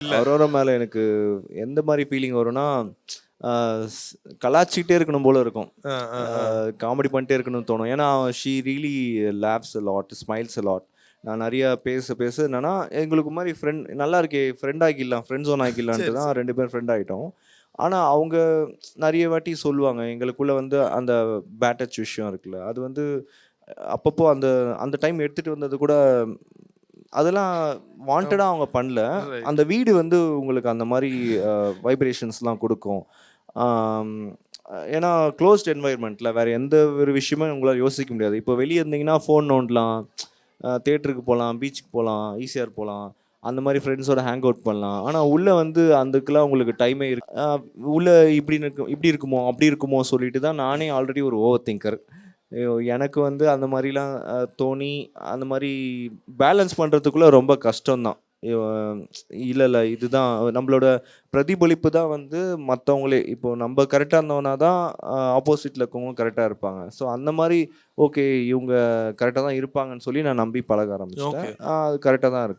அவரோட மேலே எனக்கு எந்த மாதிரி ஃபீலிங் வரும்னா, கலாச்சிக்கிட்டே இருக்கணும் போல இருக்கும். காமெடி பண்ணிட்டே இருக்கணும்னு தோணும். ஏன்னா she really labs a lot, smiles a lot. நான் நிறைய பேச என்னன்னா எங்களுக்கு மாதிரி ஃப்ரெண்ட் நல்லா இருக்கே, ஃப்ரெண்ட் ஆகிடலாம், ஃப்ரெண்ட் ஜோன் ஆகிடலான்ட்டு தான் 2 பேரும் ஃப்ரெண்ட் ஆகிட்டோம். ஆனால் அவங்க நிறைய வாட்டி சொல்லுவாங்க எங்களுக்குள்ள வந்து அந்த பேட் டச் விஷயம் இருக்குல்ல, அது வந்து அப்பப்போ அந்த அந்த டைம் எடுத்துகிட்டு வந்தது கூட அதெல்லாம் வாண்டடாக அவங்க பண்ணல. அந்த வீடு வந்து உங்களுக்கு அந்த மாதிரி வைப்ரேஷன்ஸ்லாம் கொடுக்கும். ஏன்னா க்ளோஸ்ட் என்வாயர்மெண்ட்டில் வேறு எந்த ஒரு விஷயமும் உங்களால் யோசிக்க முடியாது. இப்போ வெளியே இருந்தீங்கன்னா ஃபோன் நோண்டலாம், தேட்டருக்கு போகலாம், பீச்சுக்கு போகலாம், ஈசிஆர் போகலாம், அந்த மாதிரி ஃப்ரெண்ட்ஸோட ஹேங் அவுட் பண்ணலாம். ஆனால் உள்ளே வந்து அதுக்கெல்லாம் உங்களுக்கு டைமே இருக்கு. உள்ளே இப்படி இருக்குமோ அப்படி இருக்குமோ சொல்லிட்டு தான் நானே ஆல்ரெடி ஒரு ஓவர் திங்கர். எனக்கு வந்து அந்த மாதிரிலாம் தோணி அந்த மாதிரி பேலன்ஸ் பண்ணுறதுக்குள்ளே ரொம்ப கஷ்டம்தான். இல்லை இதுதான் நம்மளோட பிரதிபலிப்பு தான் வந்து மற்றவங்களே. இப்போது நம்ம கரெக்டாக இருந்தோன்னா தான் ஆப்போசிட்டில் இருக்கவங்க கரெக்டாக இருப்பாங்க. ஸோ அந்த மாதிரி ஓகே இவங்க கரெக்டாக தான் இருப்பாங்கன்னு சொல்லி நான் நம்பி பழக ஆரம்பிச்சிட்டேன். அது கரெக்டாக தான் இருக்காங்க.